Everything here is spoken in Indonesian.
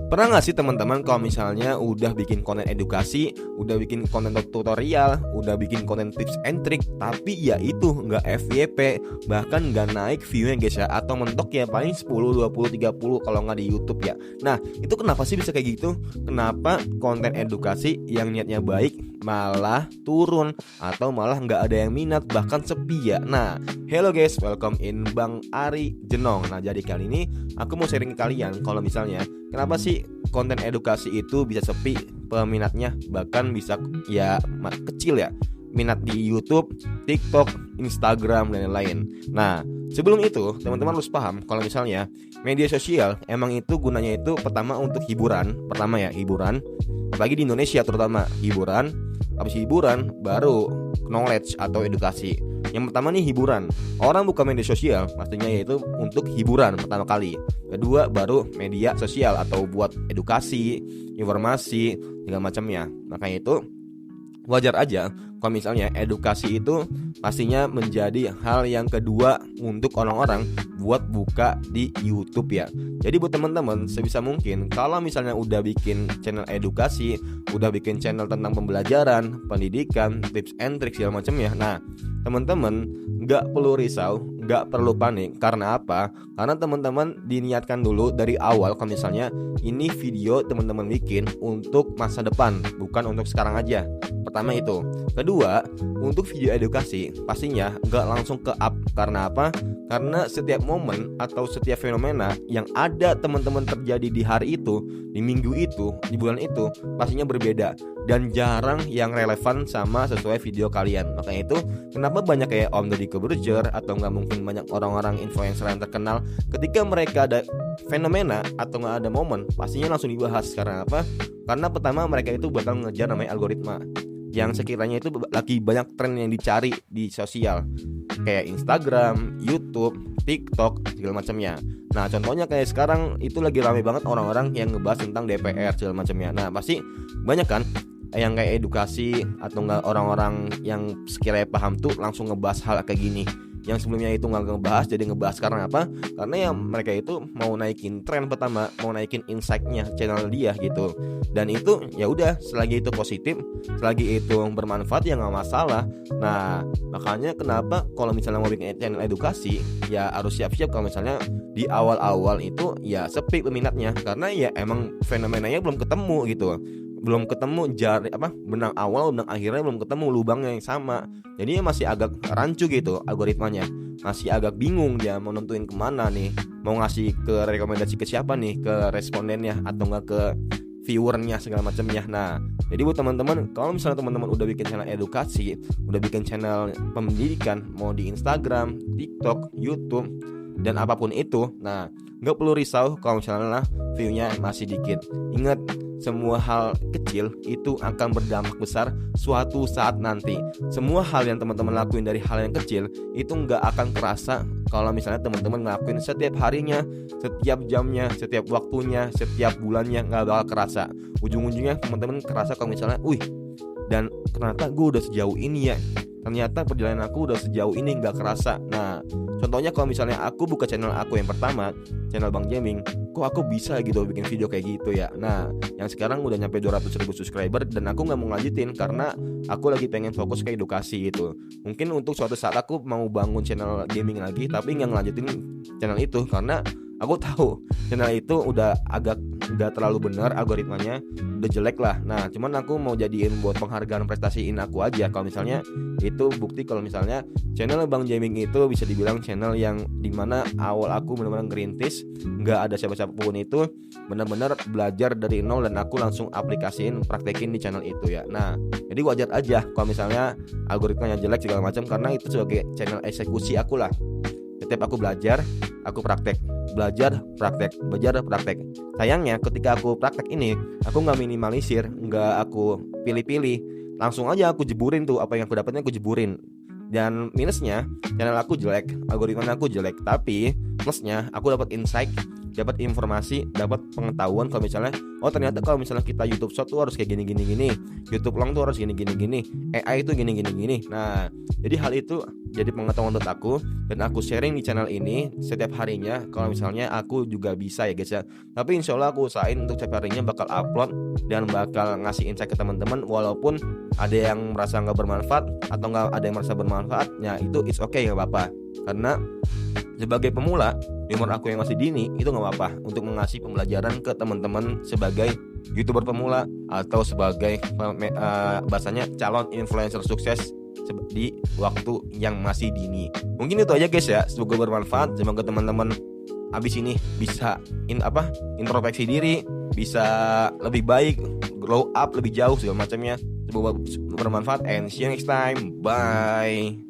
Pernah gak sih teman-teman kalau misalnya udah bikin konten edukasi, udah bikin konten tutorial, udah bikin konten tips and trick, tapi ya itu nggak FYP, bahkan nggak naik view-nya guys ya, atau mentok ya paling 10, 20, 30 kalau nggak di YouTube ya. Nah itu kenapa sih bisa kayak gitu? Kenapa konten edukasi yang niatnya baik malah turun, atau malah nggak ada yang minat, bahkan sepi ya. Nah hello guys, welcome in Bang Ari Jenong. Nah jadi kali ini aku mau sharing ke kalian kalau misalnya kenapa sih konten edukasi itu bisa sepi peminatnya, bahkan bisa ya kecil ya minat di YouTube, TikTok, Instagram dan lain-lain. Nah sebelum itu teman-teman harus paham kalau misalnya media sosial emang itu gunanya itu pertama untuk hiburan, hiburan, apalagi di Indonesia terutama hiburan. Habis hiburan baru knowledge atau edukasi. Yang pertama nih hiburan. Orang buka media sosial pastinya yaitu untuk hiburan pertama kali. Kedua baru media sosial atau buat edukasi, informasi, segala macamnya. Makanya itu wajar aja kalau misalnya edukasi itu pastinya menjadi hal yang kedua untuk orang-orang buat buka di YouTube ya. Jadi buat teman-teman sebisa mungkin kalau misalnya udah bikin channel edukasi, udah bikin channel tentang pembelajaran, pendidikan, tips and tricks segala macamnya. Nah teman-teman nggak perlu risau, nggak perlu panik. Karena apa? Karena teman-teman diniatkan dulu dari awal kalau misalnya ini video teman-teman bikin untuk masa depan, bukan untuk sekarang aja. Pertama itu. Kedua, untuk video edukasi pastinya nggak langsung ke up. Karena apa? Karena setiap momen atau setiap fenomena yang ada teman-teman terjadi di hari itu, di minggu itu, di bulan itu pastinya berbeda dan jarang yang relevan sama sesuai video kalian. Makanya itu kenapa banyak kayak Om Deddy Corbuzier atau nggak mungkin banyak orang-orang influencer yang terkenal, ketika mereka ada fenomena atau nggak ada momen pastinya langsung dibahas. Karena apa? Karena pertama mereka itu bakal ngejar namanya algoritma yang sekiranya itu lagi banyak tren yang dicari di sosial kayak Instagram, YouTube, TikTok segala macamnya. Nah contohnya kayak sekarang itu lagi ramai banget orang-orang yang ngebahas tentang DPR segala macamnya. Nah pasti banyak kan yang kayak edukasi atau enggak orang-orang yang sekiranya paham tuh langsung ngebahas hal kayak gini. Yang sebelumnya itu nggak ngebahas jadi ngebahas. Karena apa? Karena ya mereka itu mau naikin tren pertama, mau naikin insight-nya channel dia gitu. Dan itu ya udah, selagi itu positif, selagi itu bermanfaat ya nggak masalah. Nah makanya kenapa kalau misalnya mau bikin channel edukasi ya harus siap-siap kalau misalnya di awal-awal itu ya sepi peminatnya. Karena ya emang fenomenanya belum ketemu gitu, belum ketemu benang awal benang akhirnya belum ketemu lubangnya yang sama. Jadi masih agak rancu gitu algoritmanya, masih agak bingung dia mau nentuin kemana nih, mau ngasih ke rekomendasi ke siapa nih, ke respondennya atau enggak ke viewernya segala macamnya. Nah jadi buat teman-teman kalau misalnya teman-teman udah bikin channel edukasi, udah bikin channel pendidikan, mau di Instagram, TikTok, YouTube dan apapun itu, nah nggak perlu risau kalau misalnya view-nya masih dikit. Ingat, semua hal kecil itu akan berdampak besar suatu saat nanti. Semua hal yang teman-teman lakuin dari hal yang kecil itu nggak akan kerasa kalau misalnya teman-teman ngelakuin setiap harinya, setiap jamnya, setiap waktunya, setiap bulannya, nggak bakal kerasa. Ujung-ujungnya teman-teman kerasa kalau misalnya, dan ternyata gue udah sejauh ini ya, ternyata perjalanan aku udah sejauh ini nggak kerasa. Nah contohnya kalau misalnya aku buka channel aku yang pertama, channel Bang Jaming, kok aku bisa gitu bikin video kayak gitu ya. Nah yang sekarang udah nyampe 200.000 subscriber dan aku gak mau ngelanjutin karena aku lagi pengen fokus ke edukasi gitu. Mungkin untuk suatu saat aku mau bangun channel gaming lagi, tapi gak ngelanjutin channel itu karena aku tahu channel itu udah agak gak terlalu benar, algoritmanya udah jelek lah. Nah cuman aku mau jadiin buat penghargaan prestasiin aku aja. Kalau misalnya itu bukti kalau misalnya channel Bang Jaming itu bisa dibilang channel yang dimana awal aku benar-benar ngerintis, gak ada siapa-siapa pun itu, benar-benar belajar dari nol dan aku langsung aplikasiin, praktekin di channel itu ya. Nah jadi wajar aja kalau misalnya algoritmanya jelek segala macam, karena itu sebagai channel eksekusi aku lah. Setiap aku belajar, aku praktek, belajar, praktek, belajar, praktek. Sayangnya ketika aku praktek ini, aku gak minimalisir, gak aku pilih-pilih, langsung aja aku jeburin tuh, apa yang aku dapatnya aku jeburin. Dan minusnya channel aku jelek, algoritmanya aku jelek. Tapi plusnya aku dapat insight dapat informasi, dapat pengetahuan kalau misalnya oh ternyata kalau misalnya kita YouTube Short tuh harus kayak gini, YouTube Long tuh harus gini, AI itu gini. Nah, jadi hal itu jadi pengetahuan untuk aku, dan aku sharing di channel ini setiap harinya. Kalau misalnya aku juga bisa ya guys ya. Tapi insya Allah aku usahain untuk setiap harinya bakal upload dan bakal ngasih insight ke teman-teman. Walaupun ada yang merasa nggak bermanfaat atau nggak ada yang merasa bermanfaat, ya itu it's okay, nggak apa-apa. Karena sebagai pemula di umur aku yang masih dini, itu nggak apa-apa untuk mengasih pembelajaran ke teman-teman sebagai YouTuber pemula atau sebagai bahasanya calon influencer sukses di waktu yang masih dini. Mungkin itu aja guys ya, semoga bermanfaat. Semoga teman-teman abis ini bisa introspeksi diri, bisa lebih baik, glow up lebih jauh segala macamnya. Semoga bermanfaat, and see you next time. Bye.